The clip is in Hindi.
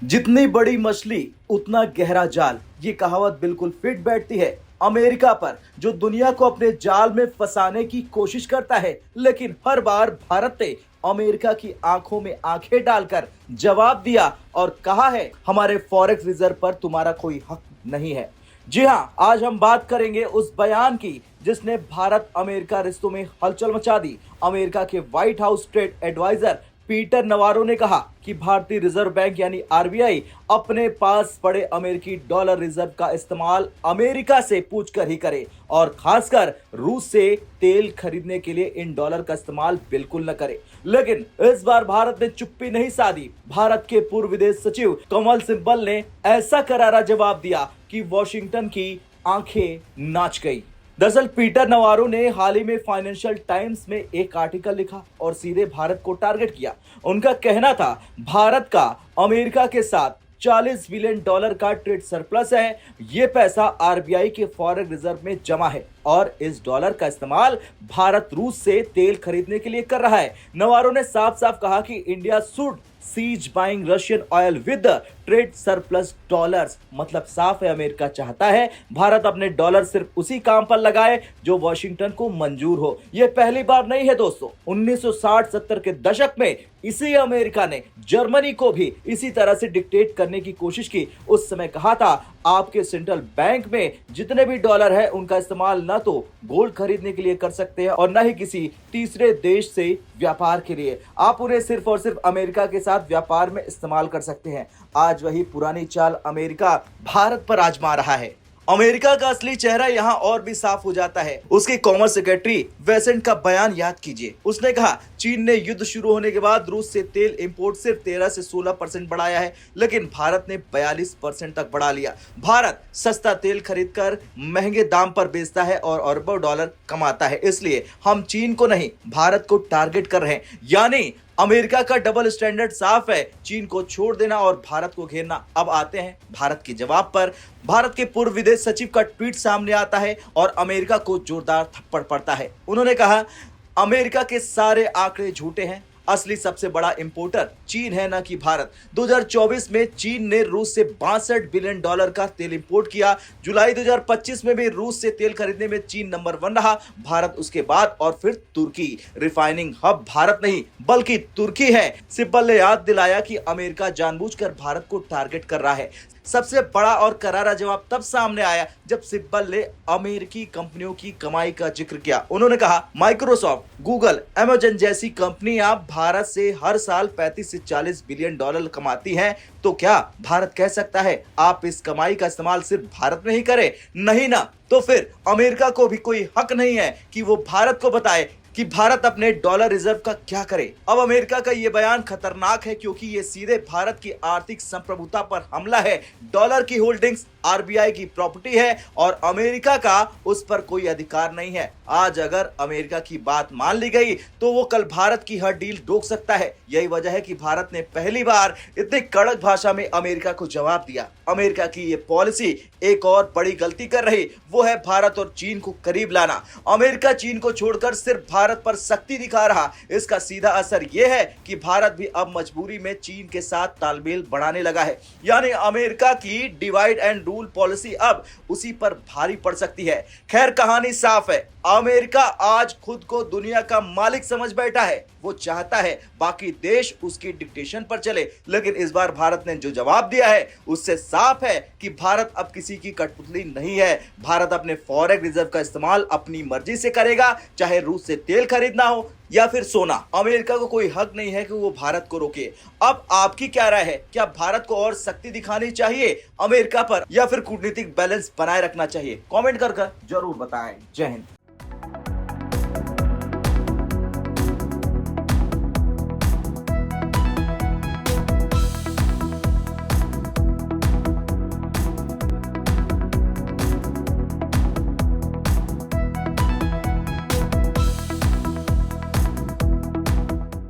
जितनी बड़ी मछली उतना गहरा जाल, ये कहावत बिल्कुल फिट बैठती है अमेरिका पर, जो दुनिया को अपने जाल में फंसाने की कोशिश करता है। लेकिन हर बार भारत ने अमेरिका की आंखों में आंखें डालकर जवाब दिया और कहा है, हमारे फॉरेक्स रिजर्व पर तुम्हारा कोई हक नहीं है। जी हां, आज हम बात करेंगे उस बयान की जिसने भारत अमेरिका रिश्तों में हलचल मचा दी। अमेरिका के White House trade adviser Peter Navarro ने कहा कि भारतीय रिजर्व बैंक यानी आरबीआई अपने पास पड़े अमेरिकी डॉलर रिजर्व का इस्तेमाल अमेरिका से पूछकर ही करे और खासकर रूस से तेल खरीदने के लिए इन डॉलर का इस्तेमाल बिल्कुल न करे। लेकिन इस बार भारत ने चुप्पी नहीं साधी। भारत के पूर्व विदेश सचिव कमल सिब्बल ने ऐसा करारा जवाब दिया कि वॉशिंगटन की आंखें नाच गई। दरअसल पीटर नवारो ने हाल ही में फाइनेंशियल टाइम्स में एक आर्टिकल लिखा और सीधे भारत को टारगेट किया। उनका कहना था, भारत का अमेरिका के साथ 40 बिलियन डॉलर का ट्रेड सरप्लस है। ये पैसा आरबीआई के फॉरेन रिजर्व में जमा है और इस डॉलर का इस्तेमाल भारत रूस से तेल खरीदने के लिए कर रहा है। नवारो ने साफ साफ कहा कि India should cease buying Russian oil with trade surplus dollars. मतलब साफ है, अमेरिका चाहता है भारत अपने डॉलर सिर्फ उसी काम पर लगाए जो वॉशिंगटन को मंजूर हो। यह पहली बार नहीं है दोस्तों। 1960-70 के दशक में इसी अमेरिका ने जर्मनी को भी इसी तरह से डिक्टेट करने की कोशिश की। उस समय कहा था, आपके सेंट्रल बैंक में जितने भी डॉलर है उनका इस्तेमाल न तो गोल्ड खरीदने के लिए कर सकते हैं और न ही किसी तीसरे देश से व्यापार के लिए। आप उन्हें सिर्फ और सिर्फ अमेरिका के साथ व्यापार में इस्तेमाल कर सकते हैं। आज वही पुरानी चाल अमेरिका भारत पर आजमा रहा है। अमेरिका का असली चेहरा यहाँ और भी साफ हो जाता है। उसके कॉमर्स सेक्रेटरी वेसेंट का बयान याद कीजिए। उसने कहा, चीन ने युद्ध शुरू होने के बाद रूस से तेल इंपोर्ट सिर्फ 13 से 16% बढ़ाया है, लेकिन भारत ने 42% तक बढ़ा लिया। भारत सस्ता तेल खरीदकर महंगे दाम पर बेचता है और अरबों डॉलर कमाता है। इसलिए हम चीन को नहीं, भारत को टारगेट कर रहे हैं। यानी अमेरिका का डबल स्टैंडर्ड साफ है, चीन को छोड़ देना और भारत को घेरना। अब आते हैं भारत के जवाब पर। भारत के पूर्व विदेश सचिव का ट्वीट सामने आता है और अमेरिका को जोरदार थप्पड़ पड़ता है। उन्होंने कहा, अमेरिका के सारे आंकड़े झूठे हैं। असली सबसे बड़ा इंपोर्टर चीन है, न कि भारत। 2024 में चीन ने रूस से 62 बिलियन डॉलर का तेल इंपोर्ट किया। जुलाई 2025 में भी रूस से तेल खरीदने में चीन नंबर 1 रहा, भारत उसके बाद और फिर तुर्की। रिफाइनिंग हब भारत नहीं बल्कि तुर्की है। सिब्बल ने याद दिलाया कि अमेरिका जानबूझकर भारत को टारगेट कर रहा है। सबसे बड़ा और करारा जवाब तब सामने आया जब सिब्बल ने अमेरिकी कंपनियों की कमाई का जिक्र किया। उन्होंने कहा, माइक्रोसॉफ्ट, गूगल, अमेज़न जैसी कंपनियां भारत से हर साल 35 से 40 बिलियन डॉलर कमाती हैं। तो क्या भारत कह सकता है आप इस कमाई का इस्तेमाल सिर्फ भारत में ही करें? नहीं ना। तो फिर अमेरिका को भी कोई हक नहीं है कि वो भारत को बताए कि भारत अपने डॉलर रिजर्व का क्या करे। अब अमेरिका का यह बयान खतरनाक है क्योंकि ये सीधे भारत की आर्थिक संप्रभुता पर हमला है। डॉलर की होल्डिंग्स आरबीआई की प्रॉपर्टी है और अमेरिका का उस पर कोई अधिकार नहीं है। आज अगर अमेरिका की बात मान ली गई तो वो कल भारत की हर डील रोक सकता है। यही वजह है कि भारत ने पहली बार इतनी कड़क भाषा में अमेरिका को जवाब दिया। अमेरिका की ये पॉलिसी एक और बड़ी गलती कर रही, वो है भारत और चीन को करीब लाना। अमेरिका चीन को छोड़कर सिर्फ भारत पर सख्ती दिखा रहा। इसका सीधा असर यह है कि भारत भी अब मजबूरी में चीन के साथ तालमेल बढ़ाने लगा है। यानी अमेरिका की डिवाइड एंड रूल पॉलिसी अब उसी पर भारी पड़ सकती है। खैर, कहानी साफ है, अमेरिका आज खुद को दुनिया का मालिक समझ बैठा है। वो चाहता है बाकी देश उसकी डिक्टेशन पर चले। लेकिन इस बार भारत ने जो जवाब दिया है उससे साफ है कि भारत अब किसी की कठपुतली नहीं है। भारत अपने फॉरेन रिजर्व का इस्तेमाल अपनी मर्जी से करेगा, चाहे रूस से तेल खरीदना हो या फिर सोना। अमेरिका को कोई हक नहीं है कि वो भारत को रोके। अब आपकी क्या राय है? क्या भारत को और सख्ती दिखानी चाहिए अमेरिका पर या फिर कूटनीतिक बैलेंस बनाए रखना चाहिए? कमेंट कर जरूर बताएं। जय हिंद।